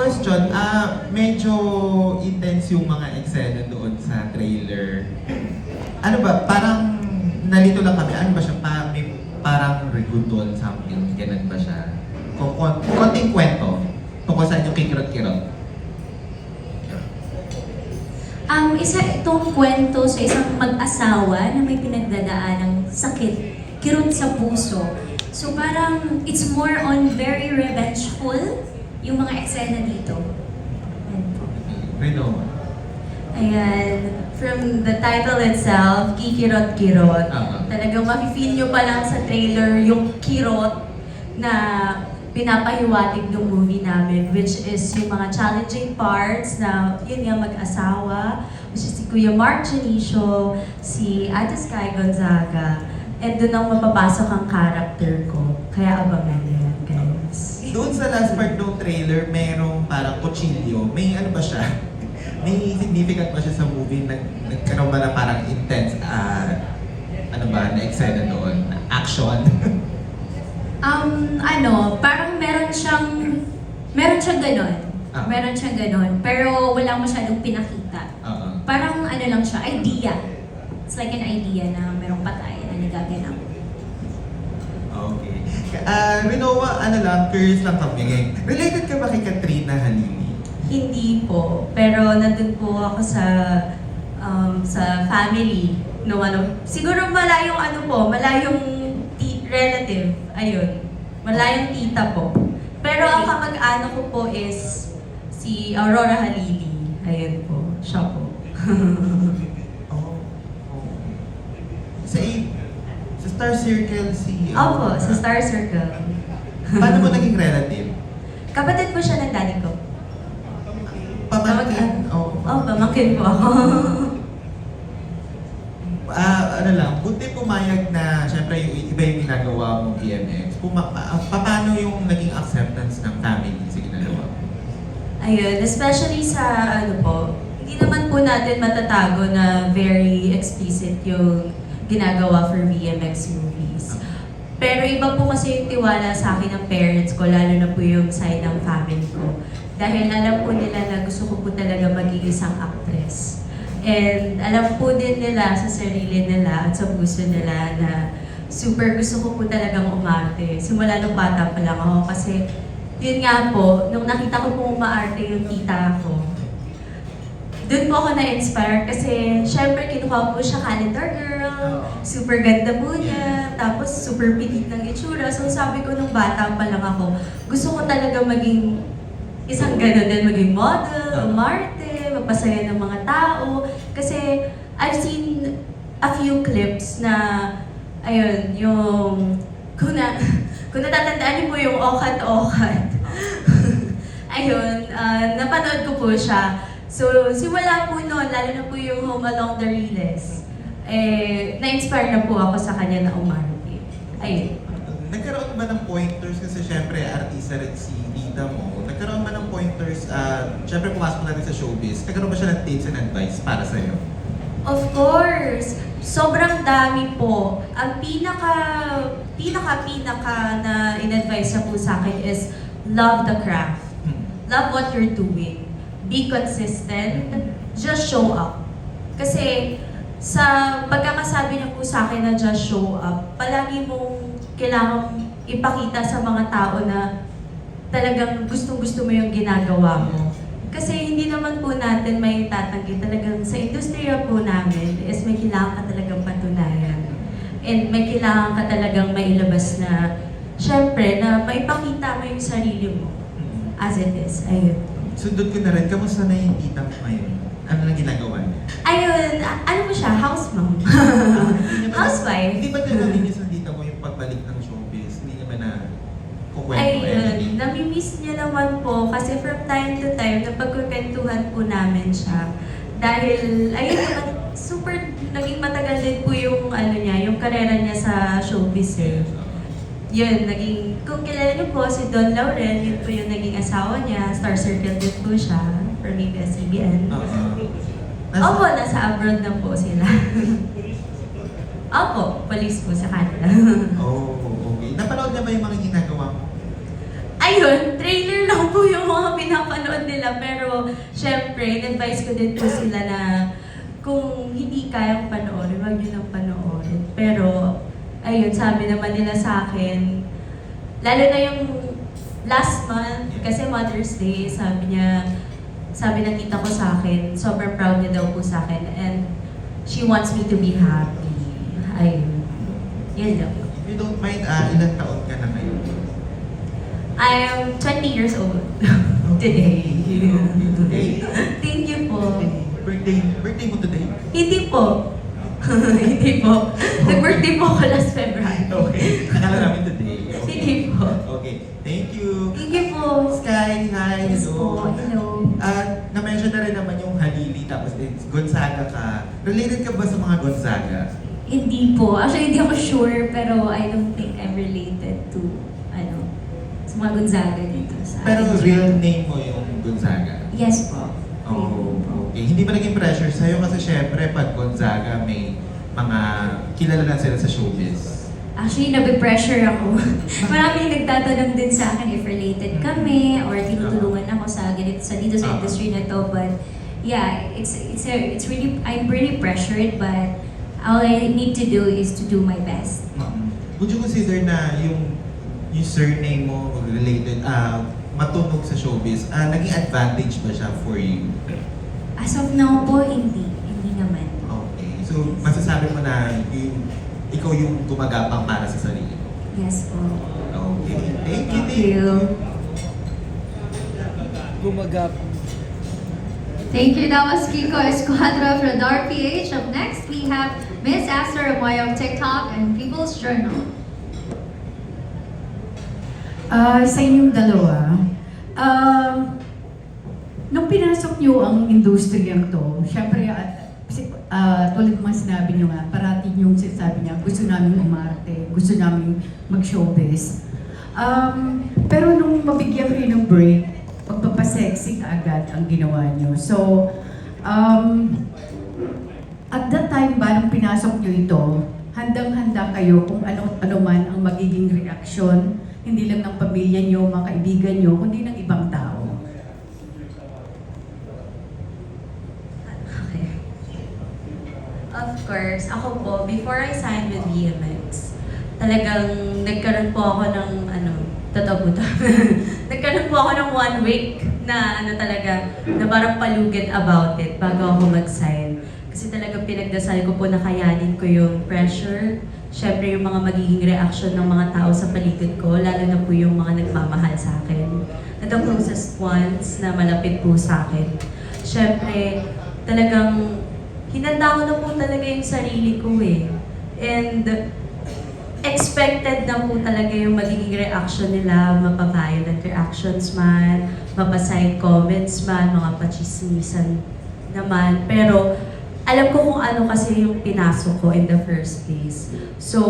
question, medyo intense yung mga eksena doon sa trailer. Ano ba, parang nalito lang kami, ano ba siya, may parang regudol, something, ganun ba siya? Konting kwento, tungkol sa inyong kikirot-kirot. Isa itong kwento sa isang mag-asawa na may pinagdadaanang sakit, kirot sa puso. So parang it's more on very revengeful yung mga eksena dito. Ayan po. Reno. Ayan, from the title itself, Kikirot-Kirot. Talagang mafe-feel nyo pa lang sa trailer yung kirot na pinapahiwatig ng movie namin, which is yung mga challenging parts na yun nga mag-asawa, which is si Kuya Mark Janicio, si Ate Sky Gonzaga, and doon ang mapapasok ang character ko. Kaya abangan niyo yan, guys. Doon sa last part ng trailer, merong parang kutsilyo. May ano ba siya? May significant ba siya sa movie? Nagkaroon ba na parang intense, ano ba, na eksena doon? Action? Parang meron siyang ganon. Meron siyang ganon. Pero wala masyadong pinakita. Parang ano lang siya, idea. It's like an idea na merong patay na nagaganap. Okay. Rinoa, ano lang, curious lang kami. Related ka ba kay Katrina Halili? Hindi po. Pero nandun po ako sa family. No, siguro malayong relative. Ayun. Malayong tita po. Pero ang kamag-anak ko po is si Aurora Halili. Ayun po. Siya po. Sa Star Circle si... Opo, sa Star Circle. Paano mo naging relative? Kapatid po siya ng daddy ko. Pamangkin? Pamangkin po ako. Ano lang, buti pumayag na, syempre yung iba yung ginagawa mong BMX. Paano yung naging acceptance ng family sa ginagawa mo? Ayun, especially sa hindi naman po natin matatago na very explicit yung ginagawa for BMX movies. Pero iba po kasi yung tiwala sa akin ng parents ko, lalo na po yung side ng family ko. Dahil alam po nila na gusto ko po talaga maging isang actress. And alam po din nila sa sarili nila at sa puso nila na super gusto ko po talagang umarte. Simula nung bata pa lang ako kasi yun nga po, nung nakita ko po umaarte yung tita ko, doon po ako na-inspire kasi syempre kinuha po siya calendar girl, super ganda po niya, tapos super pitit ng itsura. So sabi ko nung bata pa lang ako, gusto ko talaga maging isang gano'n din, maging model, umarte, magpasaya ng mga tao. Kasi I've seen a few clips na, ayun, yung, kung natatandaan niyo po yung Okat-Okat. Ayun, napanood ko po siya. So, simula po noon, lalo na po yung Home Along the Riles, na-inspire na po ako sa kanya na umarte. Ayun. Nagkaroon ba ng pointers, kasi syempre artista rin si tita mo, nagkaroon ba ng pointers, syempre pumasok natin sa showbiz, nagkaroon ba siya ng tips and advice para sa'yo? Of course! Sobrang dami po. Ang pinaka na in-advise niya po sa akin is love the craft. Love what you're doing. Be consistent. Just show up. Kasi sa pagkakasabi niya po sa akin na just show up, palagi mong kailangang ipakita sa mga tao na talagang gustong-gusto mo yung ginagawa mo. Kasi hindi naman po natin may tatanggi talagang sa industriya po namin is may kailangan ka talagang patunayan. And may kailangan ka talagang mailabas na, syempre, na maipakita mo yung sarili mo as it is. Ayun. Sundot ko na rin, kamusta na yung tita mo ngayon? Ano na ginagawa niya? Ayun, ano po siya? House mom. Housewife. Hindi ba nilaminis ng tita mo yung pagbalik ng showbiz? Hindi naman na kukwento Ayun, nami-miss niya naman po kasi from time to time, napagkukwentuhan po namin siya. Dahil, ayun naman, super naging matagal din po yung yung karera niya sa showbiz eh. Yun, kung kilala niyo po si Don Laurel, yun po yung naging asawa niya, Star Circle din po siya, from ABS-CBN. Opo, nasa abroad na po sila. Opo, police po sa Canada. Okay. Napanood na ba yung mga ginagawa mo? Ayun, trailer lang po yung mga pinapanood ina-advise ko din po sila na kung hindi kayang panoorin, wag nyo nang panoorin. Pero, ayun, sabi naman nila sa akin, lalo na yung last month, kasi Mother's Day, sabi ng tita ko sa akin, sobrang proud niya daw po sa akin, and she wants me to be happy. Ayun. Yan lang. If you don't mind, ilang taon ka na ngayon? I am 20 years old today. Today? Thank you po. Birthday mo today? Hindi po. Hindi po. Nag-birthday po ako last February. Okay. Nakala namin today. Hindi po. Okay. Thank you. Thank you po. Sky, hi, Yes hello. po. Hello. At na-mention na rin naman yung Halili, tapos Gonzaga ka. Related ka ba sa mga Gonzaga? Hindi po. Actually, hindi ako sure, pero I don't think I'm related to, sa mga Gonzaga dito sa Pero atin. real name mo yung Gonzaga? Yes po. Oh, okay. Hindi ba naging pressure sa'yo? Kasi syempre, pag Gonzaga, may mga kilala na sila sa showbiz. Actually, nabe-pressure ako. Maraming nagtatanong din sa akin if related kami or tinutulungan ako sa dito sa industry na to. But yeah, it's really, I'm really pressured, but all I need to do is to do my best. Would you consider na yung surname mo related, matunog sa showbiz, naging advantage ba siya for you? As of now po, hindi. Hindi naman. Okay. So, masasabi mo na ikaw yung gumagapang para sa sarili mo? Yes po. Okay. Thank you. Thank you. Gumagapang. Thank you. That was Kiko Escuadra from Dark PH. Up next, we have Miss Esther Amoy of TikTok and People's Journal. Sa inyong dalawa, nung pinasok niyo ang industriyang to, syempre, tulad mga sinabi niyo nga, parati niyong sinasabi niya, gusto namin umarte, gusto namin mag-showbiz. Pero nung mabigyan kayo ng break, pagpapasexy kaagad ang ginawa niyo. So, at that time ba, nung pinasok niyo ito, handang-handa kayo kung ano man ang magiging reaksyon, hindi lang ng pamilya niyo, mga kaibigan niyo, kundi ng ibang tao. Okay. Of course, ako po, before I signed with VMX, talagang nagkaroon po ako ng, totoo po nagkaroon po ako ng 1 week na talaga, na parang palugid about it bago ako mag-sign. Kasi talagang pinagdasal ko po na kayanin ko yung pressure, syempre yung mga magiging reaction ng mga tao sa paligid ko, lalo na po yung mga nagmamahal sa akin. At the closest ones na malapit po sa akin. Syempre, talagang hinanda ko na po talaga yung sarili ko eh. And expected na po talaga yung magiging reaction nila, mapa-violent reactions man, mapa-side comments man, mga pachismisan naman. Pero alam ko kung ano kasi yung pinasok ko in the first place. So,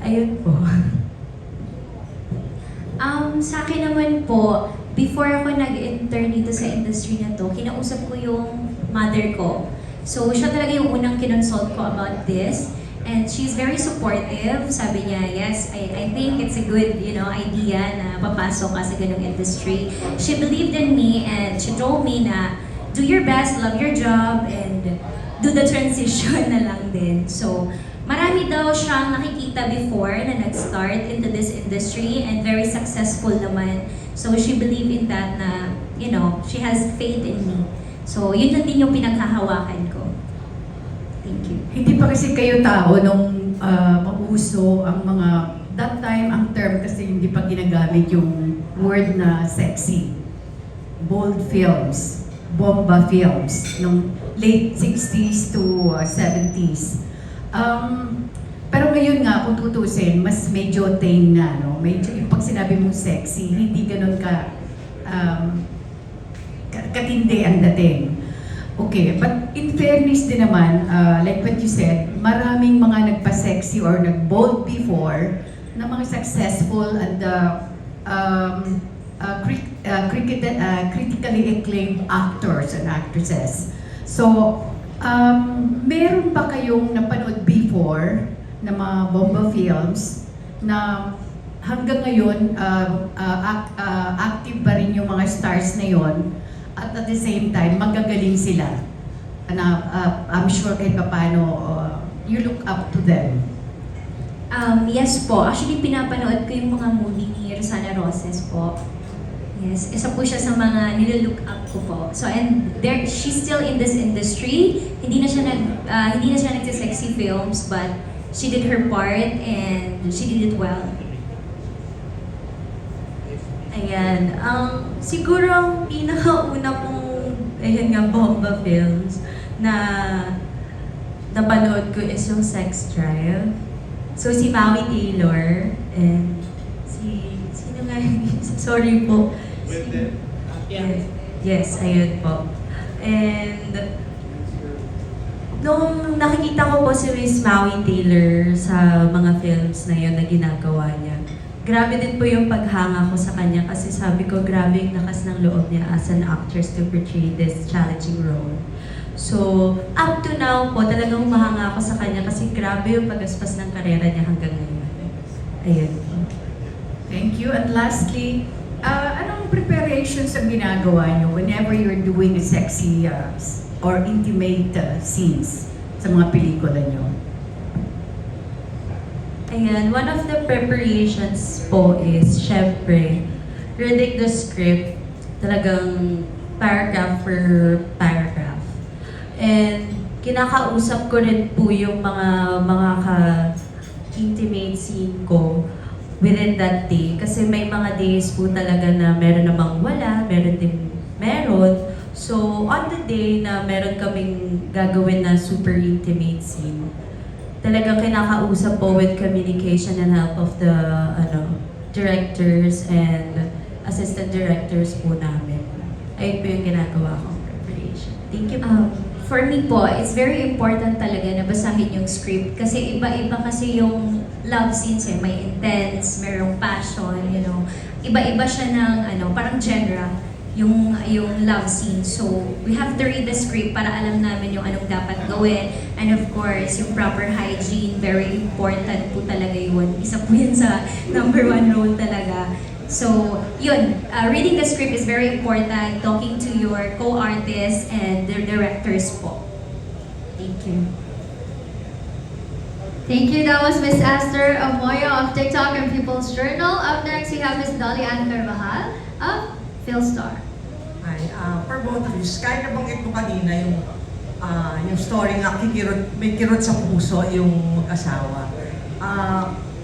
ayun po. Sa akin naman po, before ako nag-intern dito sa industry na to, kinausap ko yung mother ko. So, siya talaga yung unang kinonsult ko about this. And she's very supportive. Sabi niya, yes, I think it's a good, idea na papasok ka sa ganung industry. She believed in me and she told me na do your best, love your job, and do the transition na lang din. So, marami daw siyang nakikita before na nag-start into this industry and very successful naman. So, she believed in that na, she has faith in me. So, yun lang din yung pinaghahawakan ko. Thank you. Hindi pa kasi kayo tao nung mauso ang mga, that time ang term kasi hindi pa ginagamit yung word na sexy. Bold films, bomba films, nung late 60s to 70s. Pero ngayon nga, kung tutusin, mas medyo tame na, no? Medyo, yung pag sinabi mong sexy, hindi ganun katindi ang dating. Okay, but in fairness din naman, like what you said, maraming mga nagpa-sexy or nag-bold before na mga successful and critically acclaimed actors and actresses. So, meron ba kayong napanood before na mga bomba films na hanggang ngayon active pa rin yung mga stars na yon at the same time, magagaling sila. I'm sure kahit paano, you look up to them. Yes po. Actually, pinapanood ko yung mga movie ni Rosana Roses po. Yes, isa po siya sa mga nililook up ko po. So, and she's still in this industry. Hindi na siya nagsi-sexy films, but she did her part and she did it well. Ayan. Siguro ang pinakauna pong, ayan nga, bomba films na napanood ko is yung Sex Drive. So, si Maui Taylor and sino nga yun? Sorry po. Yes, ayun po. And nung nakikita ko po si Miss Maui Taylor sa mga films na yun na ginagawa niya, grabe din po yung paghanga ko sa kanya kasi sabi ko grabe yung lakas ng loob niya as an actress to portray this challenging role. So, up to now po, talagang mahanga ako sa kanya kasi grabe yung pagaspas ng karera niya hanggang ngayon. Ayun po. Thank you. And lastly, anong preparations ang ginagawa nyo whenever you're doing sexy or intimate scenes sa mga pelikula nyo? Ayan, one of the preparations po is, syempre, reading the script, talagang paragraph per paragraph. And kinakausap ko rin po yung mga ka-intimate scene ko within that day. Kasi may mga days po talaga na meron namang wala, meron din meron. So, on the day na meron kaming gagawin na super intimate scene, talagang kinakausap po with communication and help of the directors and assistant directors po namin. Ayun po yung ginagawa kong preparation. Thank you po. For me po, it's very important talaga na basahin yung script kasi iba-iba kasi yung love scenes eh. May intense, merong passion, you know. Iba-iba siya ng parang genre yung love scene. So, we have to read the script para alam namin yung anong dapat gawin. And of course, yung proper hygiene, very important po talaga yun. Isa po yun sa number one role talaga. So, yun, reading the script is very important, talking to your co-artists and their directors po. Thank you. Thank you. That was Miss Esther Amoyo of TikTok and People's Journal. Up next, we have Miss Dolly Ann Carvajal of Philstar. Ay, for both of you, kahit nabanggit mo kanina yung story nga, may kirot sa puso yung mag-asawa.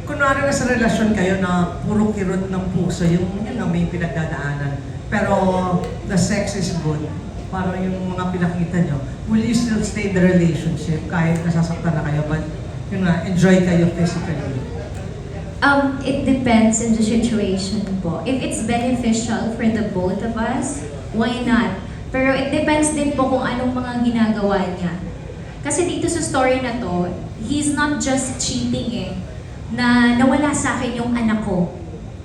Kunwari na sa relasyon kayo na puro kirot ng puso, yun na may pinagdadaanan. Pero the sex is good. Parang yung mga pinakita nyo, will you still stay in the relationship kahit nasasaktan na kayo, but yun nga, enjoy kayo physically? It depends on the situation po. If it's beneficial for the both of us, why not? Pero it depends din po kung anong mga ginagawa niya. Kasi dito sa story na to, he's not just cheating eh, na nawala sa akin yung anak ko.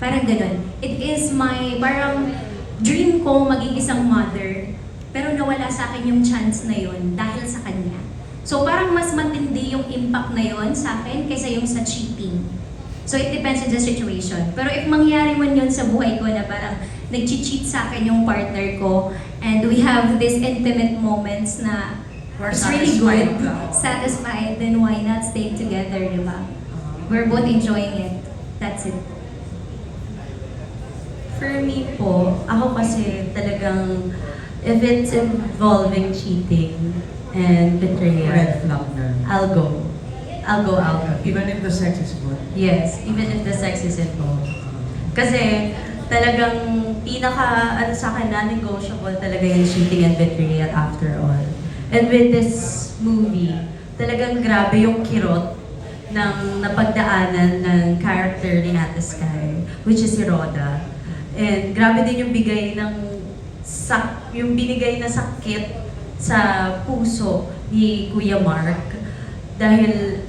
Parang ganun. It is my, parang dream ko maging isang mother, pero nawala sa akin yung chance na yun dahil sa kanya. So parang mas matindi yung impact na yun sa akin kaysa yung sa cheating. So it depends on the situation. Pero if mangyari man yun sa buhay ko na parang nag-cheat sa akin yung partner ko and we have these intimate moments na We're it's really good, satisfied. satisfied, then why not stay together, di ba? We're both enjoying it. That's it. For me po, ako kasi talagang if it's involving cheating and betrayal, Red flag na. I'll go. Even if the sex is good. Yes, even if the sex is involved. Kasi talagang sa akin non-negotiable talaga yung cheating and betrayal after all. And with this movie, talagang grabe yung kirot ng napagdaanan ng character ni Ate Sky, which is si Rhoda. And grabe din yung binigay na sakit sa puso ni Kuya Mark. Dahil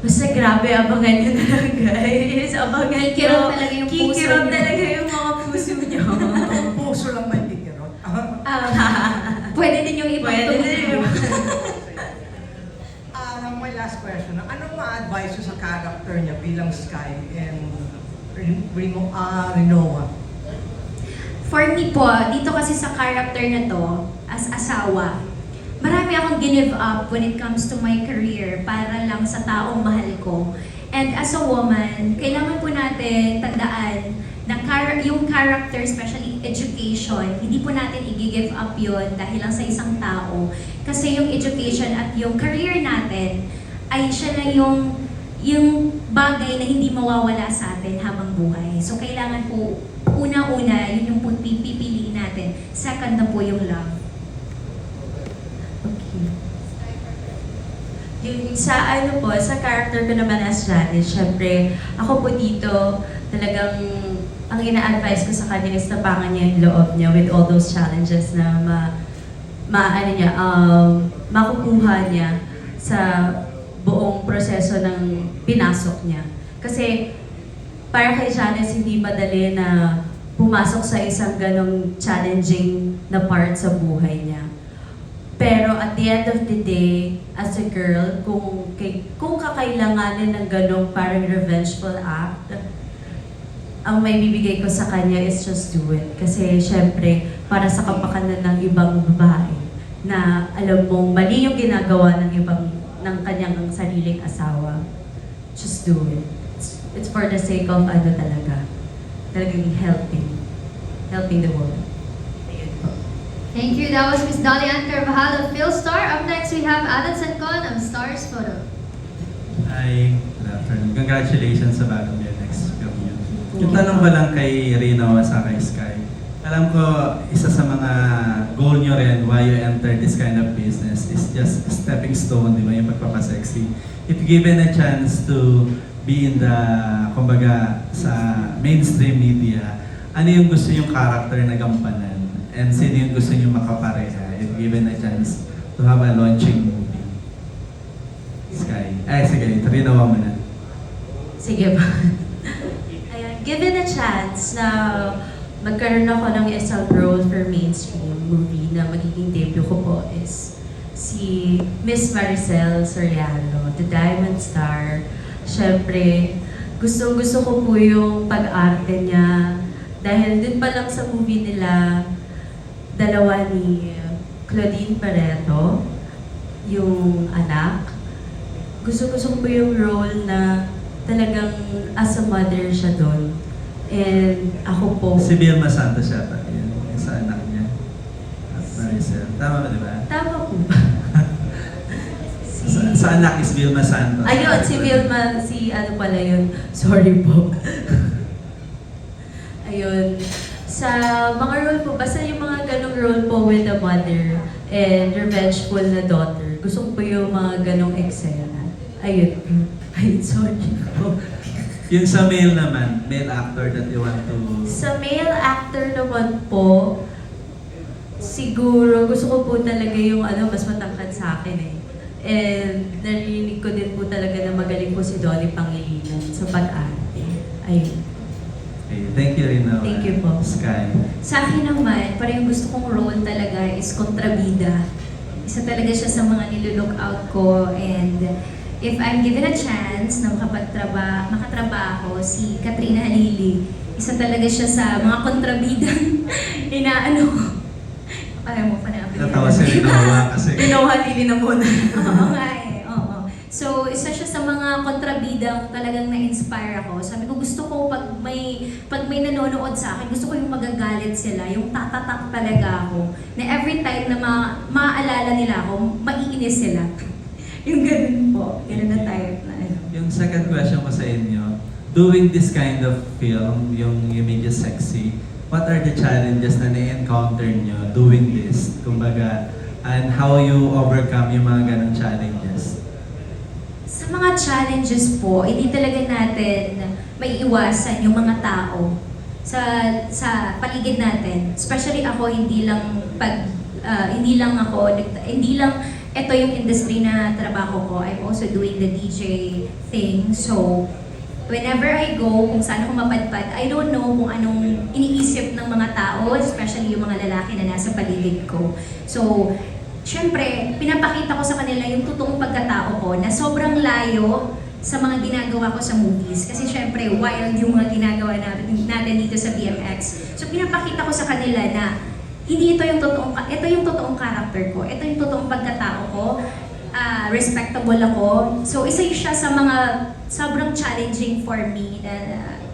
basta grabe, abangan nyo na lang guys. Abangan nyo. Kikirot talaga yung puso Kikirot nyo. talaga yung mga puso nyo. Ang puso lang may kikirot. Pwede din yung Pwede din. My last question, anong ma-advise nyo sa character niya bilang Sky and Rinoa? For For me po, dito kasi sa character na to, as asawa, marami akong give up when it comes to my career para lang sa taong mahal ko. And as a woman, kailangan po natin tandaan na yung character, especially education, hindi po natin i-give up yun dahil lang sa isang tao. Kasi yung education at yung career natin ay siya na yung bagay na hindi mawawala sa atin habang buhay. So kailangan po, una-una, yun yung pipiliin natin. Second na po yung love. Okay. Yung sa ano po, sa character ko naman as Janice, syempre, ako po dito, talagang ang ina-advise ko sa kanya is tapangan niya yung loob niya with all those challenges na makukuha niya sa buong proseso ng pinasok niya. Kasi para kay Janice, hindi madali na pumasok sa isang ganong challenging na part sa buhay niya. Pero at the end of the day, as a girl, kung kakailanganin ng ganong parang revengeful act, ang may bibigay ko sa kanya is just do it. Kasi syempre, para sa kapakanan ng ibang babae, na alam mong mali yung ginagawa ng kanyang sariling asawa, just do it. It's for the sake of talagang helping the world. Ayun po. Thank you. That was Miss Dolly Ann Carvajal of PhilStar. Up next, we have Alan Sancon of Stars Photo. Hi, good afternoon. Congratulations sa bagong next film niyo. Yung tanong ko lang kay Rino sa kay Sky. Alam ko, isa sa mga goal nyo rin why you enter this kind of business is just a stepping stone, di ba, yung pagpapasexy. If given a chance to be in the, kumbaga, sa mainstream media, ano yung gusto yung character na gampanan? And sino yung gusto nyo makapareha if given a chance to have a launching movie? Sky. Ay, sige, Rino mo na. Sige ba? Ayan, given a chance na magkaroon ako ng isang role for mainstream movie na magiging debut ko po is si Miss Maricel Soriano, the Diamond Star. Siyempre, gusto ko po yung pag-arte niya dahil dun pa lang sa movie nila, dalawa ni Claudine Pareto, yung anak. Gusto ko po yung role na talagang as a mother siya doon. And ako po... Si Vilma Santos yata, yun, yung sa anak niya. At Maricel. Tama ba, di ba? Tama po ba? Sa anak is Vilma Santos. Ayun, si Vilma, si ano pala yun. Sorry po. Ayun. Sa mga role po, basta yung mga ganong role po with the mother and revengeful na daughter, gusto ko po yung mga ganong eksena. Ayun. Ay, sorry po. Yung sa male naman, male actor that you want to... Sa male actor naman po, siguro gusto ko po talaga yung mas matangkad sa akin eh. And narinig ko din po talaga na magaling po si Dolly Pangilinan sa pag-arte. Ayun. Okay, thank you rin naman. Thank you po. Sky. Sa akin naman, parang gusto kong role talaga is kontrabida. Isa talaga siya sa mga nilulook out ko, and if I'm given a chance na makatrabaho si Katrina Halili, isa talaga siya sa mga kontrabidang inaano ko. Ayaw mo pa na Natawa si Rinoa kasi... Ginawa Halili na muna. Oo nga eh, oo. So, isa siya sa mga kontrabidang talagang na-inspire ako. Sabi ko, gusto ko pag may nanonood sa akin, gusto ko yung magagalit sila, yung tatatak talaga ako. Na every time na maaalala nila ako, maiinis sila. Yung ganun po, ganun na type na ano. Yung second question ko sa inyo, doing this kind of film, yung medyo sexy, what are the challenges na na-encounter nyo doing this? Kumbaga, and how you overcome yung mga ganong challenges? Sa mga challenges po, hindi talaga natin may iwasan yung mga tao sa paligid natin. Especially ako, hindi lang ito yung industry na trabaho ko. I'm also doing the DJ thing. So, whenever I go, kung saan ako mapadpad, I don't know kung anong iniisip ng mga tao, especially yung mga lalaki na nasa paligid ko. So, syempre, pinapakita ko sa kanila yung totoong pagkatao ko na sobrang layo sa mga ginagawa ko sa movies. Kasi syempre, wild yung mga ginagawa natin dito sa BMX. So pinapakita ko sa kanila na hindi ito yung totoong character ko. Ito yung totoong pagkatao ko. Respectable ako. So isa siya sa mga sobrang challenging for me na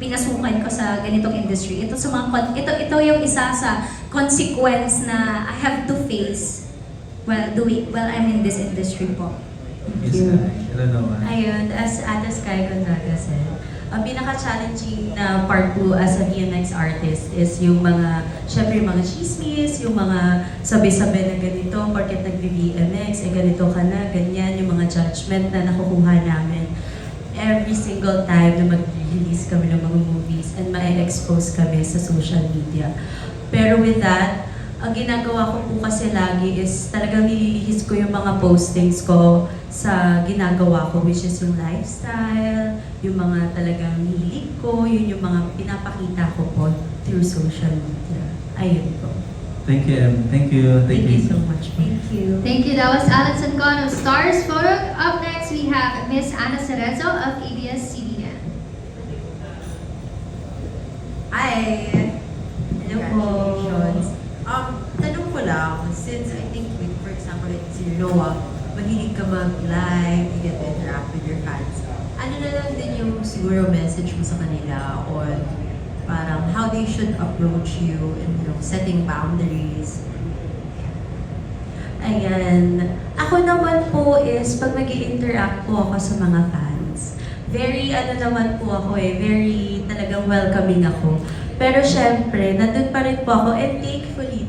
pinasukan ko sa ganitong industry. Ito ito yung isa sa consequence na I have to face while I'm in this industry po. Yes, I don't know. Ayun, as Ate Sky Gonzaga said, ang pinaka-challenging na part po as a VMX artist is yung mga, syempre yung mga chismis, yung mga sabi-sabi na ganito, porket nag-VMX, ganito ka na, ganyan, yung mga judgment na nakukuha namin every single time na mag-release kami ng mga movies and ma-expose kami sa social media. Pero with that, ang ginagawa ko po kasi lagi is talagang nililihis ko yung mga postings ko sa ginagawa ko, which is yung lifestyle, yung mga talagang hilig ko, yun yung mga pinapakita ko po through social media. Ayun po. Thank you, Em. Thank you. Thank you so much. Thank you. Thank you. That was Alex Ancon of Stars Photo. Up next, we have Miss Ana Cerezo of ABS-CBN. Hi! Hello po. Congratulations. Tanong ko lang, since I think, for example, si Noah, mahilig ka mag-live, you get to interact with your fans. Ano na lang din yung siguro message mo sa kanila on parang how they should approach you in, setting boundaries? Ayan. Ako naman po is pag mag-i-interact po ako sa mga fans, very naman po ako very talagang welcoming ako. Pero syempre, nandun pa rin po ako and thankfully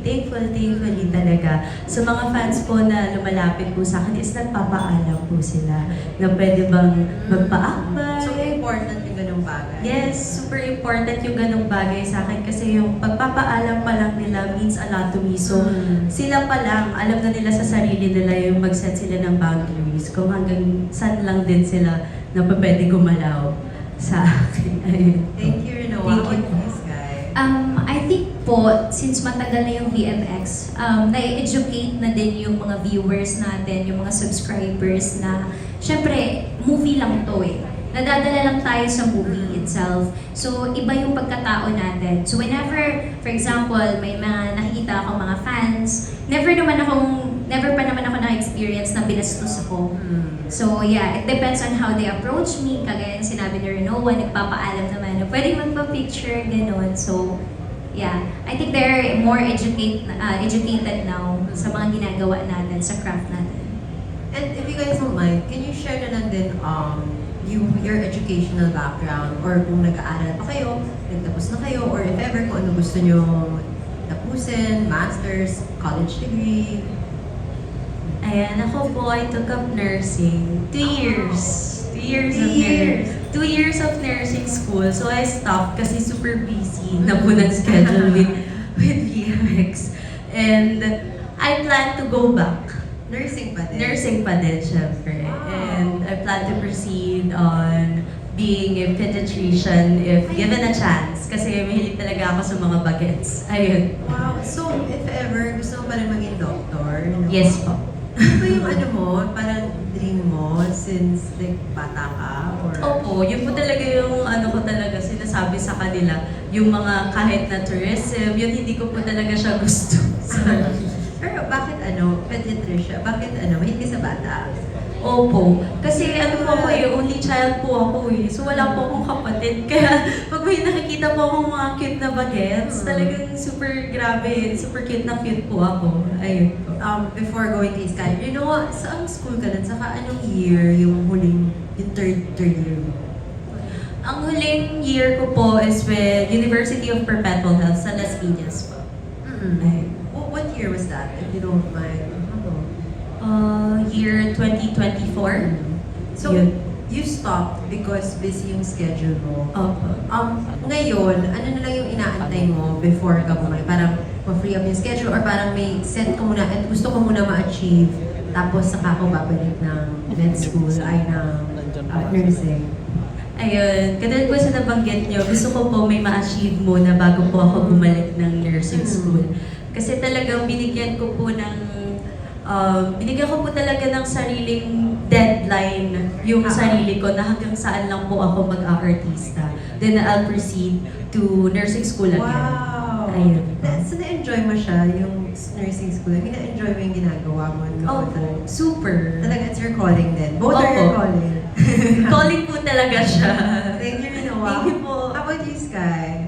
talaga sa mga fans po na lumalapit po sa akin is nagpapaalam po sila na pwede bang magpa-akbay. So, important yung ganung bagay? Yes, super important yung ganong bagay sa akin kasi yung pagpapaalam pa lang nila means a lot to me. So, sila pa lang, alam na nila sa sarili nila yung mag-set sila ng boundaries kung hanggang saan lang din sila na pwede gumalaw sa akin. Ayun. Thank you, Noah. Thank you. This guy. I think po, since matagal na yung VMX, na-educate na din yung mga viewers natin, yung mga subscribers na, syempre, movie lang to Nadadala lang tayo sa movie itself. So, iba yung pagkatao natin. So, whenever, for example, may mga nakikita akong mga fans, never pa naman ako na-experience na binastos ako. So, yeah, it depends on how they approach me. Kagaya ng sinabi ni Renoa, nagpapaalam naman na pwede magpa-picture, gano'n. So, yeah, I think they're more educated now sa mga ginagawa natin, sa craft natin. And if you guys don't mind, can you share na lang din your educational background or kung nag-aaral pa kayo, nagtapos na kayo, or if ever kung ano gusto nyo tapusin, master's, college degree? Ayan, ako po, I took up nursing. 2 years. 2 years of 2 years. 2 years of nursing school. So I stopped kasi super busy na po ng schedule with VMX. And I plan to go back. Nursing pa din? Nursing pa din, syempre. Wow. And I plan to proceed on being a pediatrician if given a chance. Kasi mahilig talaga ako sa mga bagets. Ayun. Wow. So, if ever, gusto mo pa rin maging doctor? Yes po. Ano ba yung parang dream mo since bata ka? Or... Opo, yun po talaga yung ko talaga sinasabi sa kanila. Yung mga kahit na tourism, yun hindi ko po talaga siya gusto. Pero bakit pediatrician? Bakit mahilig ka sa bata? Opo. Kasi po ako only child po ako So wala po akong kapatid. Kaya pag may nakikita po akong mga cute na bagets, talagang super grabe, super cute na cute po ako. Ayun po. Before going to Sky, saan school ka lang? Saka anong year yung huling, yung third year mo? Ang huling year ko po is with University of Perpetual Health sa Las Piñas po. Ayun. What year was that, if you don't mind? Year 2024. So, Yun. you stopped because busy yung schedule mo. Opo. Ngayon, ano na lang yung inaantay mo before ka bumalik? Parang ma-free up yung schedule or parang may set ka muna at gusto ko muna ma-achieve tapos saka ako babalik ng med school ay ng nursing. Ayun, katulad po sa nabanggit nyo, gusto ko po may ma-achieve muna bago po ako bumalik ng nursing school. Kasi talagang binigyan ko po ng binigyan ko po talaga ng sariling deadline yung sarili ko na hanggang saan lang po ako mag-aartista. Then I'll proceed to nursing school again. Wow! Ayun. So, na-enjoy mo siya, yung nursing school? I mean, na-enjoy mo yung ginagawa mo? Oh, super. Talaga, it's your calling then? Both are your Opo. calling? Calling po talaga siya. Thank you, Rinoa. Thank you po. How about you, Sky?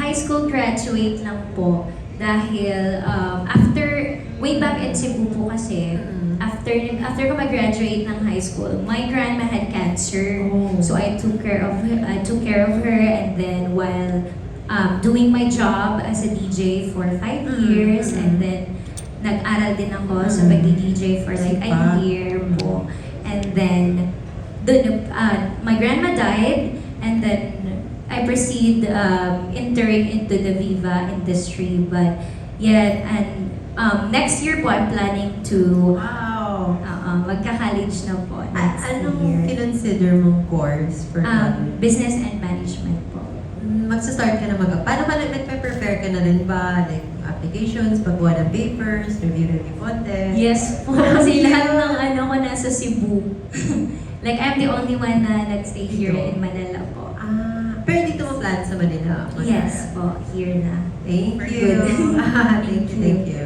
High school graduate lang po dahil way back in Cebu po kasi, after ko mag-graduate ng high school, my grandma had cancer. Oh. So I took care of her, and then while doing my job as a DJ for 5 years, and then nag-aral din ako sa pag-DJ for like a year po. And then my grandma died, and then I proceed entering into the Viva industry, but yet, and next year po, I'm planning to Wow! magka-college na po next Anong year. kinonsider mong course for Business and management po. Magsa-start ka na paano ba nagpe-prepare ka na rin ba? Like applications, pagbuha ng papers, review contest? Yes po, kasi lahat ng ko nasa Cebu. Like, I'm the only one na nag-stay here in Manila po. Pero dito mo plan sa Manila? Yes po, here na. Thank you. Thank you.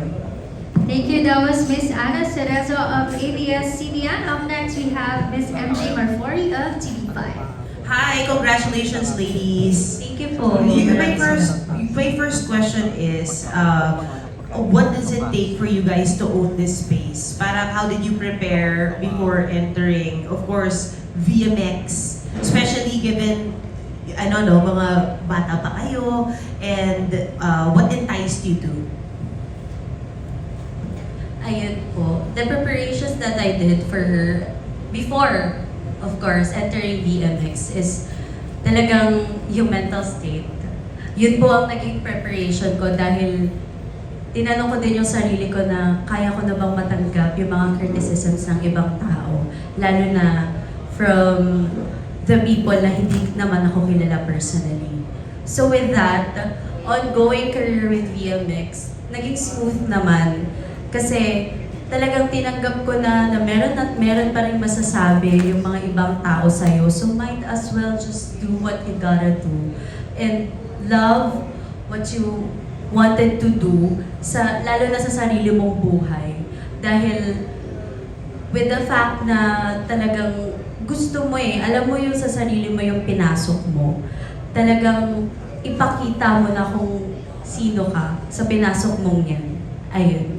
Thank you. That was Miss Ana Cerezo of ABS-CBN. Up next, we have Miss MJ Marfori of TV5. Hi, congratulations, ladies. Thank you po. My first question is, what does it take for you guys to own this space? Parang how did you prepare before entering, of course, VMX, especially given, mga bata pa kayo, and what enticed you to? Ayun po. The preparations that I did before, of course, entering VMX is talagang yung mental state. Yun po ang naging preparation ko dahil tinanong ko din yung sarili ko na kaya ko na bang matanggap yung mga criticisms ng ibang tao. Lalo na from the people na hindi naman ako kilala personally. So with that, ongoing career with VMX, naging smooth naman. Kasi talagang tinanggap ko na meron at meron pa rin masasabi yung mga ibang tao sa'yo. So might as well just do what you gotta do. And love what you wanted to do, lalo na sa sarili mong buhay. Dahil with the fact na talagang gusto mo alam mo yung sa sarili mo yung pinasok mo, talagang ipakita mo na kung sino ka sa pinasok mong yan. Ayun.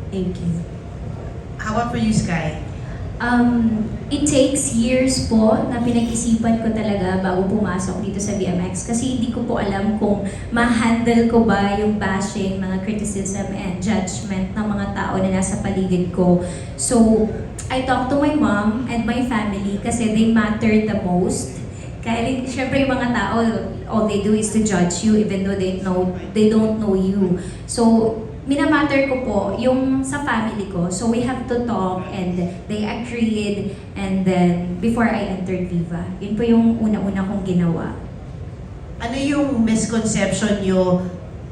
Thank you. How about for you, Sky? It takes years po na pinag-isipan ko talaga bago pumasok dito sa VMX kasi hindi ko po alam kung ma-handle ko ba yung bashing, mga criticism and judgment ng mga tao na nasa paligid ko. So, I talked to my mom and my family kasi they matter the most. Kaya syempre yung mga tao, all they do is to judge you even though they don't know you. So, minamatter ko po yung sa family ko. So we have to talk and they agreed, and then before I entered Viva. Yun po yung una-una kong ginawa. Ano yung misconception nyo,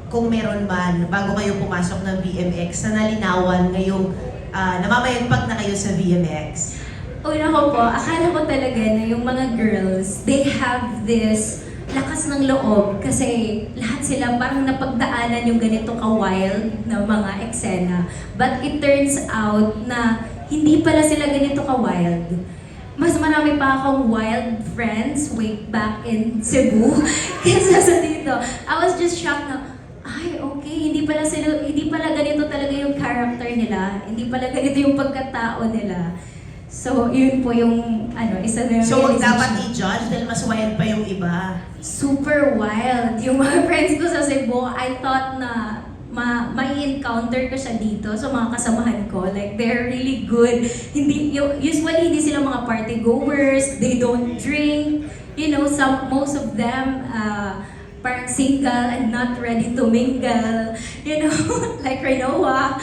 kung meron man, bago kayo pumasok ng VMX, na nalinawan ngayong namamayagpag na kayo sa VMX? Una ko po, akala ko talaga na yung mga girls, they have this lakas ng loob kasi lahat sila parang napagdaanan yung ganito ka-wild na mga eksena. But it turns out na hindi pala sila ganito ka-wild. Mas marami pa akong wild friends way back in Cebu kaysa sa dito. I was just shocked na, ay, okay, hindi pala ganito talaga yung character nila. Hindi pala ganito yung pagkatao nila. So, yun po yung, isa na yung So, wag realization. dapat i-judge dahil mas wild pa yung iba. Super wild. Yung mga friends ko sa Cebu, I thought na may encounter ko siya dito sa mga kasamahan ko. Like, they're really good. Usually, hindi sila mga party goers. They don't drink. Most of them, parang single and not ready to mingle. Like Rinoa.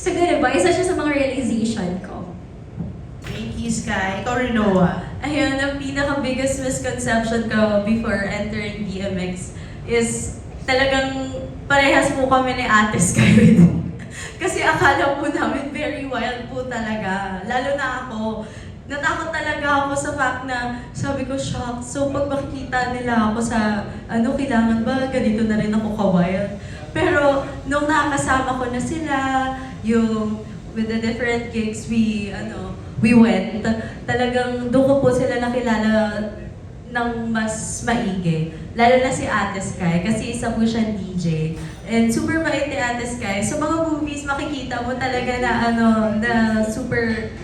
So, ganun ba? Isa siya sa mga realization ko. Thank you, Sky. Ikaw, Rinoa. Ayun, ang pinaka-biggest misconception ko before entering BMX is talagang parehas po kami ni Ate Sky Kasi akala po namin very wild po talaga. Lalo na ako. Natakot talaga ako sa fact na sabi ko, shock. So pag makikita nila ako sa kailangan ba ganito na rin ako ka-wild. Pero nung nakakasama ko na sila, yung with the different gigs we went, talagang doon ko po sila nakilala ng mas maigi. Lalo na si Ate Sky, kasi isa po siyang DJ. And super bait ni Ate Sky. Sa mga movies, makikita mo talaga na na super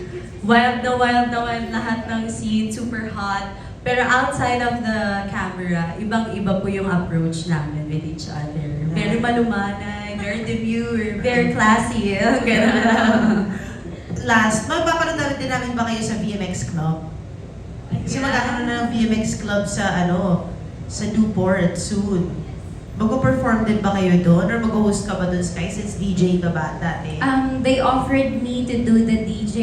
wild na wild lahat ng scene, super hot. Pero outside of the camera, ibang-iba po yung approach namin with each other. Very malumanay, very demure, very classy. Ganun. Last, mapapanood din namin ba kayo sa VMX Club? Kasi magkakaroon na ng VMX Club sa sa Newport soon. Mag-perform din ba kayo doon? Or mag-host ka ba doon, Sky? Since DJ ka ba dati? They offered me to do the DJ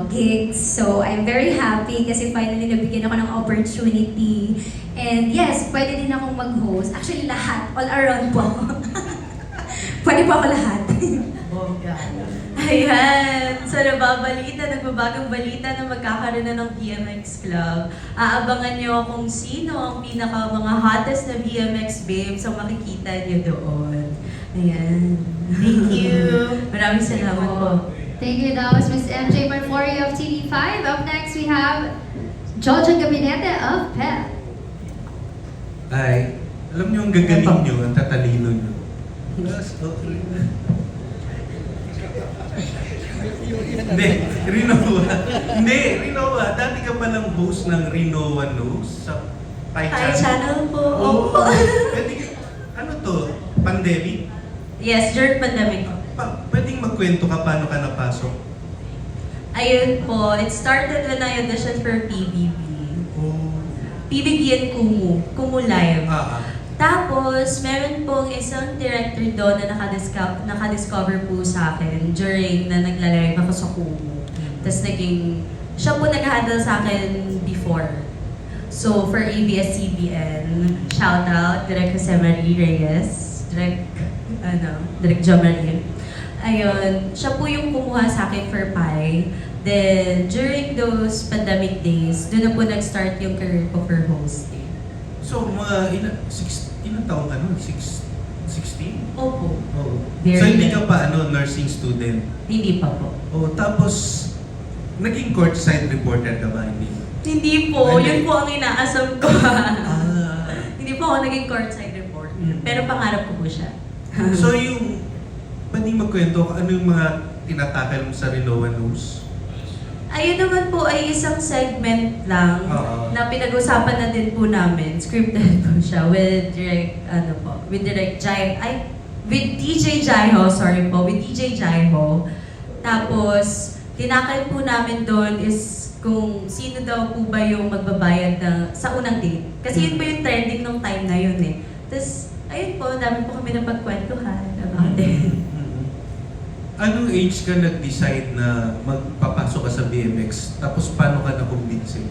gigs. So I'm very happy kasi finally nabigyan ako ng opportunity. And yes, pwede din akong mag-host. Actually lahat, all around po. Pwede po ako lahat. Oh, yeah. Ayan! So nagbabagang balita na magkakaroon na ng VMX Club. Aabangan nyo kung sino ang mga hottest na VMX babes ang makikita nyo doon. Ayan. Thank you. Maraming salamat po. Thank you. That was Miss MJ Marfori of TV5. Up next, we have Jojo Gabinete of PEP. Ay, alam niyo ang gagaling niyo, ang tatalino niyo. Hindi, Rinoa. Dati ka palang host ng Rinoa News sa Pi Hi, channel po. Oo. Ano to? Pandemic? Yes, during pandemic. Pwedeng magkwento ka paano ka napasok? Ayun po, it started when I auditioned for PBB. Oh. PBB and Kumu Live. Ah. Tapos, meron pong isang director doon na nakadiscover po sa akin during na nagla-live ako sa Kumu. Tapos siya po nag-handle sa akin before. So, for ABS-CBN, shout out, Direk Jose Marie Reyes, Direk Jo Marie. Ayun, siya po yung kumuha sa akin for Pi. Then, during those pandemic days, doon na po nag-start yung career ko for hosting. So, mga ilang taon ka nun? 16? Opo. Oo. Very So, hindi young. ka pa nursing student? Hindi pa po. Oh, tapos, naging courtside reporter ka ba? Hindi. Hindi po. Hindi. Yun po ang inaasam ko. Ah. Hindi po ako naging courtside reporter. Pero pangarap ko po siya. So, pwedeng magkwento ano yung mga tinatakal mo sa Rinoa News? Ayun naman po ay isang segment lang Oo. na pinag-usapan na din po namin. Scripted po siya with with DJ Jaiho, with DJ Jaiho. Tapos, tinakal po namin doon is kung sino daw po ba yung magbabayad sa unang date. Kasi yun po yung trending nung time na yun eh. Tapos, ayun po, dami po kami napagkwentuhan about it. Anong age ka nag-decide na magpapasok ka sa BMX? Tapos paano ka na-convince?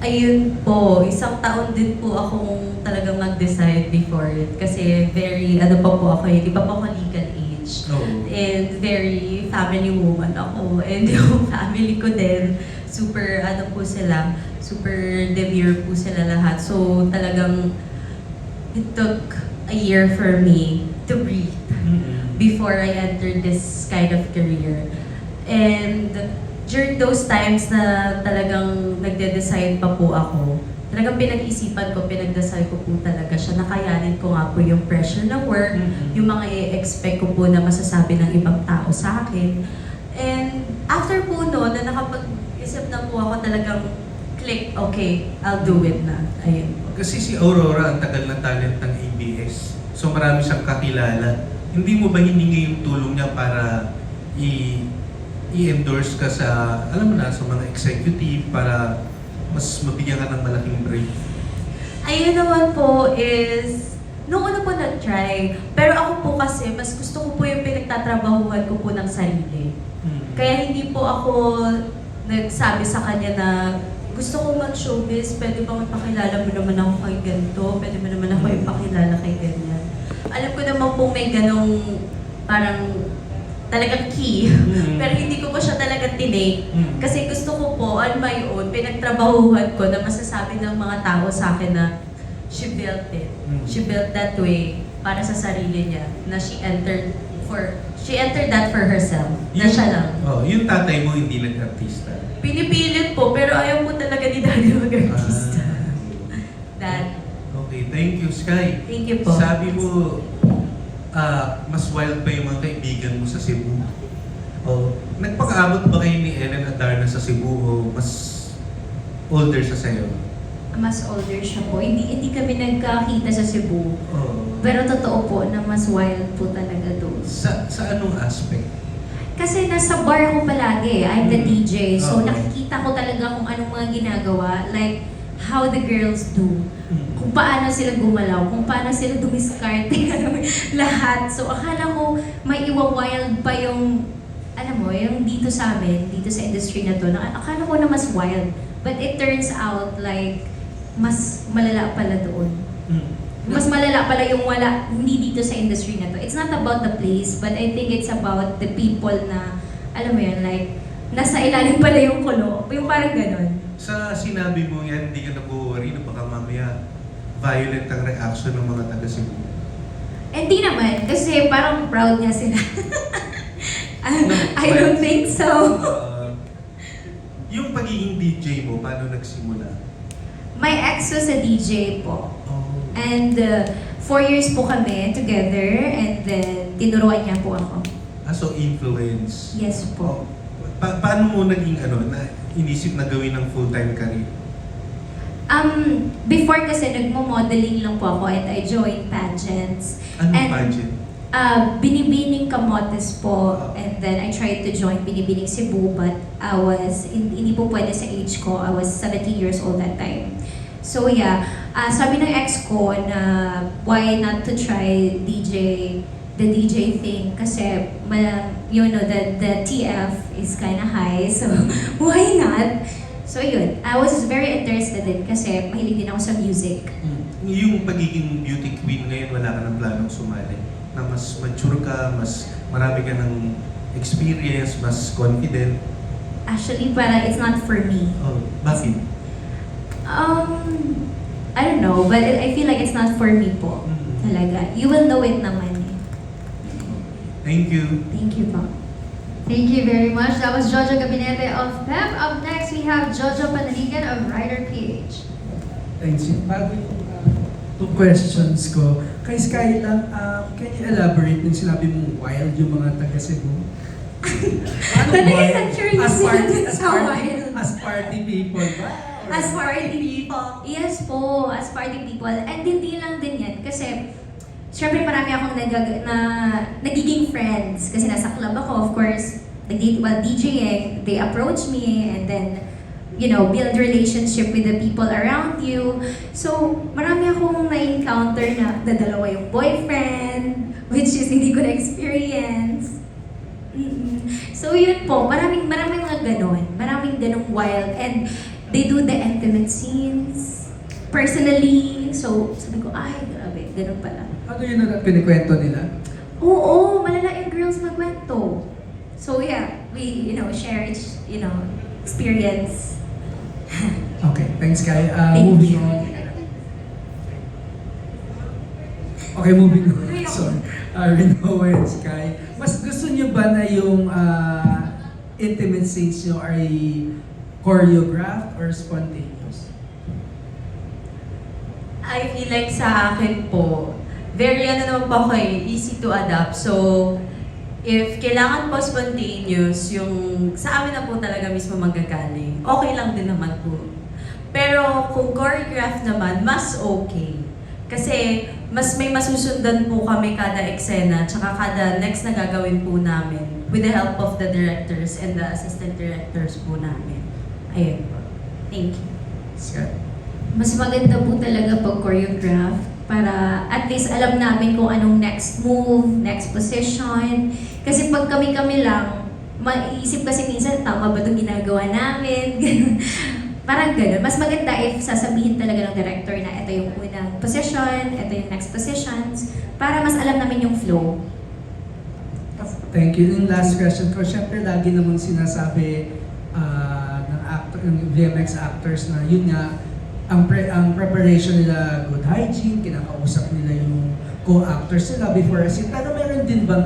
Ayun po, isang taon din po akong talagang mag-decide before it. Kasi very, pa po ako, hindi pa po ako legal age. Oo. And very family woman ako. And yung family ko din, super, po sila, super demure po sila lahat. So talagang, it took a year for me to breathe before I entered this kind of career. And during those times na talagang nagde-decide pa po ako, talagang pinag-isipan ko, pinagdasal ko po talaga siya. Nakayanin ko nga po yung pressure ng work, yung mga i-expect ko po na masasabi ng ibang tao sa akin. And after po noon, na nakapag-isip na po ako talagang click, okay, I'll do it na. Ayun po. Kasi si Aurora, ang tagal na talent ng ABS. So marami siyang kakilala. Hindi mo ba hiningi yung tulong niya para i-endorse ka sa, alam mo na, sa mga executive para mas mabigyan ka ng malaking break? Ayun naman po is, nung una po nag-try, pero ako po kasi, mas gusto ko po yung pinagtatrabahuhan ko po ng sarili. Kaya hindi po ako nagsabi sa kanya na, gusto ko mag-showbiz, pwede bang ipakilala mo naman ako kay ganito, pwede mo naman ako ipakilala kay ganyan. Alam ko naman po may ganong parang talagang key. Pero hindi ko po siya talaga tinake. Kasi gusto ko po, on my own, pinagtrabahuhan ko na masasabi ng mga tao sa akin na she built it. She built that way para sa sarili niya. Na she entered that for herself. Na siya lang. Oh, yung tatay mo hindi nag-artista. Pinipilit po, pero ayaw po talaga ni Daddy mag-artista. That, Okay, thank you, Sky. thank you po. Sabi mo, mas wild pa yung mga kaibigan mo sa Cebu. Oh, nagpakaabot ba kayo ni Ellen Adarna sa Cebu o mas older siya sa'yo? Mas older siya po. Hindi kami nagkakita sa Cebu. Oh. Pero totoo po na mas wild po talaga doon. Sa anong aspect? Kasi nasa bar ako palagi. I'm the DJ. So Okay. nakikita ko talaga kung anong mga ginagawa. Like, how the girls do. Kung paano sila gumalaw, kung paano sila dumiskarte, lahat. So akala ko may iwa-wild pa yung, alam mo, yung dito sa amin, dito sa industry na to. Akala ko na mas wild. But it turns out like, mas malala pala doon. Mas malala pala yung wala, hindi dito sa industry na to. It's not about the place, but I think it's about the people na, alam mo yun, like, nasa ilalim pala yung kulo. Yung parang ganon. Sa sinabi mo yan, hindi ka nag-worry na baka mamaya violent ang reaction ng mga taga Cebu. Hindi naman, kasi parang proud niya sila. I don't think so. Yung pagiging DJ mo, paano nagsimula? My ex was a DJ po. Oh. And 4 years po kami together, and then tinuruan niya po ako. So influence. Yes po. Paano mo naging na inisip na gawin ng full-time career? Before kasi nagmo-modeling lang po ako and I joined pageants. Anong And, pageant? Binibining Camotes po, and then I tried to join Binibining Cebu, but hindi po pwede sa age ko. I was 17 years old that time. So yeah, sabi ng ex ko na why not to try the DJ thing, kasi the TF is kind of high, so why not? So yun, I was very interested din kasi mahilig din ako sa music. Yung pagiging beauty queen ngayon, wala ka ng planong sumali? Na mas mature ka, mas marami ka ng experience, mas confident? Actually, parang it's not for me. Oh, bakit? I don't know, but I feel like it's not for me po. Talaga. You will know it naman eh. Thank you. Thank you po. Thank you very much. That was Jojo Gabinete of PEP. Up next, we have Jojo Panaligan of Rider PH. Thanks. Bago yung two questions ko, kay Sky lang, can you elaborate nung sinabi mong wild yung mga taga Cebu? Paano Talagang nag-journey sila dun sa party, wild. as party people ba? Or- As party people. Yes po, as party people. And hindi lang din yan. Kasi, syempre marami akong nagiging friends. Kasi nasa club ako, of course. While DJing, they approach me and then, build relationship with the people around you. So, marami akong na-encounter na dadalawa yung boyfriend, which is hindi ko na-experience. So, yun po. Maraming mga ganon. Maraming ganong wild. And they do the intimate scenes personally. So, sabi ko, ay, grabe, ganun pala. Ano yun na pinikwento nila? Oo, malala yung girls magkwento. So, yeah, we, share each, experience. Okay, thanks Sky. Thank Moving you. on. Okay, moving on. Sorry. Rinoa and Sky. Mas gusto niyo ba na yung intimate scenes niyo ay choreographed or spontaneous? I feel like sa akin po, very naman po ako easy to adapt. So, if kailangan po spontaneous, yung sa amin na po talaga mismo manggagaling, okay lang din naman po. Pero kung choreograph naman, mas okay. Kasi mas may masusundan po kami kada eksena, tsaka kada next na gagawin po namin with the help of the directors and the assistant directors po namin. Ayun po. Thank you. Sky. Mas maganda po talaga pag choreograph para at least alam namin kung anong next move, next position. Kasi pag kami-kami lang, maiisip kasi minsan, tama ba itong ginagawa namin? Parang gano'n. Mas maganda if sasabihin talaga ng director na ito yung unang position, ito yung next positions, para mas alam namin yung flow. Thank you. Yung last question ko, syempre lagi namang sinasabi ng VMX actors na yun nga, ang preparation nila, good hygiene, kinakausap nila yung co-actors nila before a scene. Pero meron din bang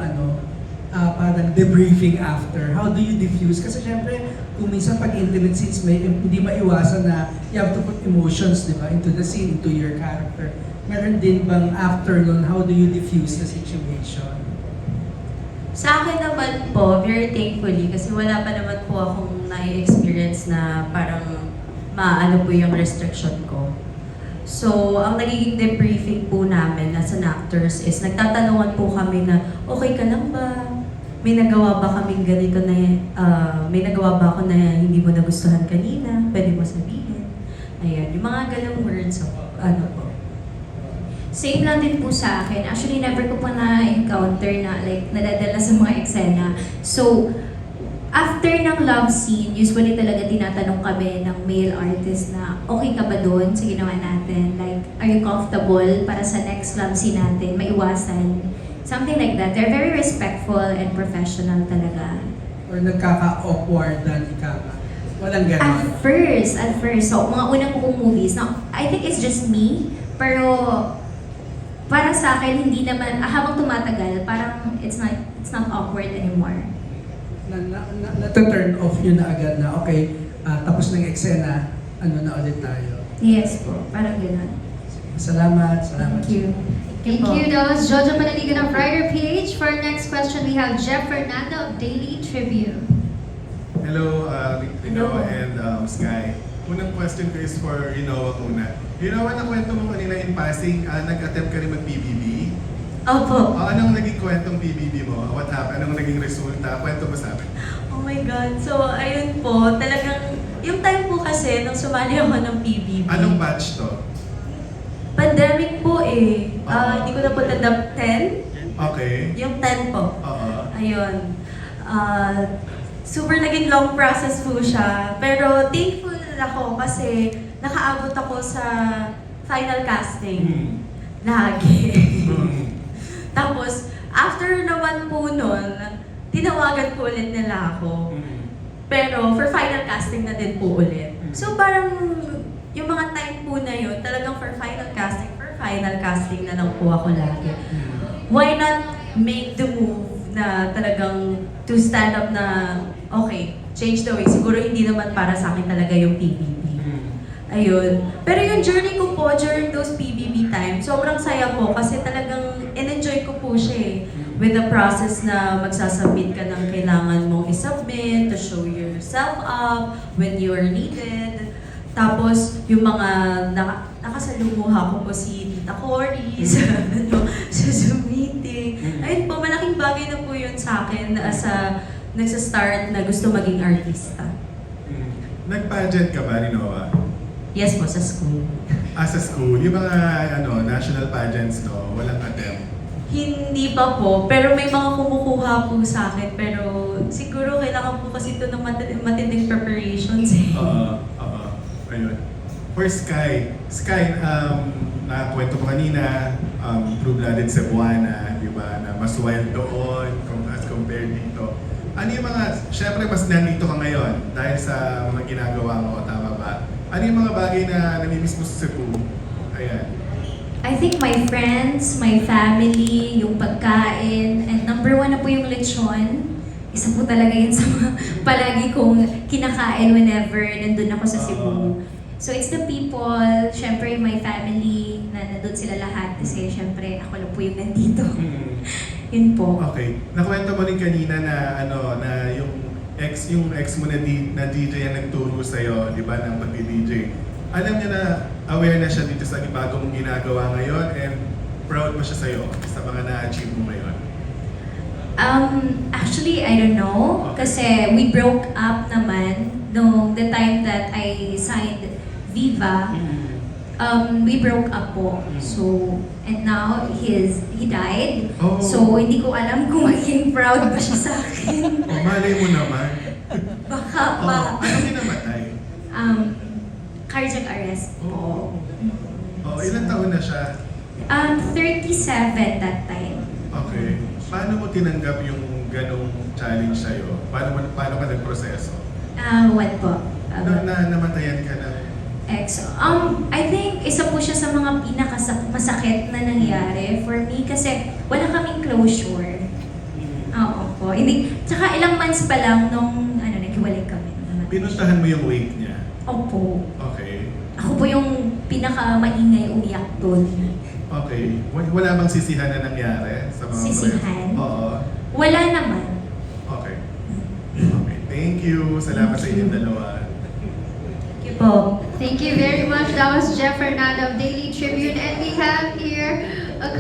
parang debriefing after? How do you diffuse? Kasi syempre, kung minsan pag intimate scenes, hindi maiwasan na you have to put emotions, di ba, into the scene, into your character. Meron din bang after nun, how do you diffuse the situation? Sa akin naman po, very thankfully, kasi wala pa naman po akong na-experience na parang maano po yung restriction ko. So, ang nagiging debriefing po namin as an actors is nagtatanungan po kami na, okay ka lang ba? May nagawa ba kaming ganito na, may nagawa ba ako na hindi mo nagustuhan kanina? Pwede mo sabihin. Ayan, yung mga ganong words, ano po. Same lang din po sa akin. Actually, never ko pa na-encounter na like nadadala sa mga eksena. So, after ng love scene, usually talaga tinatanong kami ng male artist na okay ka ba doon sa ginawa natin? Like, are you comfortable para sa next love scene natin? Maiwasan. Something like that. They're very respectful and professional talaga. Or nagkaka-awkward-dan ika nga? Walang ganon. At first. So, mga unang kong movies, I think it's just me. Pero, para sa akin, hindi naman, habang tumatagal, parang it's not awkward anymore. Na-turn off yun na agad na, okay, tapos ng eksena, na ulit tayo. Yes po, parang gano'n. Salamat. Thank you. Thank you. That was Jojo Manaligan of Writer PH. For our next question, we have Jeff Fernando of Daily Tribune. Hello, Rino and Sky. Unang question ko is for Rinoa muna. Rinoa, nakwento mo kanina in passing, nag-attempt ka rin mag-PBB. Opo. Anong naging kwentong PBB mo? What happened? Anong naging resulta? Kwento mo sa amin. Oh my God. So, ayun po, talagang, yung time po kasi, nung sumali ako ng PBB. Anong batch to? Pandemic po eh. Hindi ko na po tandang 10. Okay. Yung 10 po. Oo. Ayun. Super naging long process po siya. Pero thankful ako kasi nakaabot ako sa final casting. Lagi. Tapos, after naman po nun, tinawagan po ulit nila ako. Pero for final casting na din po ulit. So parang yung mga time po na yun, talagang for final casting na lang po ako lagi. Why not make the move na talagang to stand up na, okay, change the way. Siguro hindi naman para sa akin talaga yung PBB. Ayun. Pero yung journey ko po during those PBB time, sobrang saya po kasi talagang in-enjoy ko po siya eh. With the process na magsasubmit ka ng kailangan mong isubmit, to show yourself up when you are needed. Tapos, yung mga nakasalumuha ko po si Tita Cory sa Zoom meeting. Ayun po, malaking bagay na po yun sa akin as a nagsa-start na gusto maging artista. Nag-pageant ka ba, Rinoa? Yes po, sa school. Sa school, yung mga national pageants, no? Walang attempt. Hindi pa po, pero may mga kumukuha po sa akin. Pero siguro kailangan po kasi ito ng matinding preparations eh. Ayun. For Sky, nakwento ko kanina, Blue-Blooded Cebuana, di ba, na mas wild doon as compared dito. Ano yung mga, syempre mas nandito ka ngayon dahil sa mga ginagawa mo, tama ba? Ano yung mga bagay na namimiss mo sa Cebu? Ayan. I think my friends, my family, yung pagkain, and number one na po yung lechon. Isa po talaga yun sa mga palagi kong kinakain whenever nandun ako sa Cebu. So it's the people, syempre my family, na nandun sila lahat kasi syempre ako lang po yung nandito. Yun po. Okay. Nakwento mo rin kanina na na yung ex mo na DJ ang nagturo sa iyo, di ba, ng pag-DJ. Alam niya na aware na siya dito sa bagong ginagawa ngayon and proud mo siya sa iyo sa mga na-achieve mo ngayon. Actually, I don't know. Kasi we broke up naman no the time that I signed Viva. We broke up po. So, and now he died. Oh. So, hindi ko alam kung maging proud ba siya sa akin. Malay mo naman. Baka pa. Ano kinamatay? Cardiac arrest po. Ilang taon na siya? 37 that time. Okay. Paano mo tinanggap yung ganong challenge sa'yo, paano ka nagproseso? What po? Namatayan ka ng Ex. I think isa po siya sa mga pinakamasakit na nangyari for me kasi wala kaming closure. Oo po. Hindi, tsaka ilang months pa lang nung naghiwalay kami. pinuntahan mo yung wake niya. Opo. Okay. Ako po yung pinaka-maingay umiyak doon. Okay. Wala bang sisihan na nangyari sa mga Sisihan? Oo. Wala naman. Okay. Okay. Thank you. Salamat sa inyong dalawa. Thank you po. Thank you very much. That was Jeff Fernando of Daily Tribune, and we have here a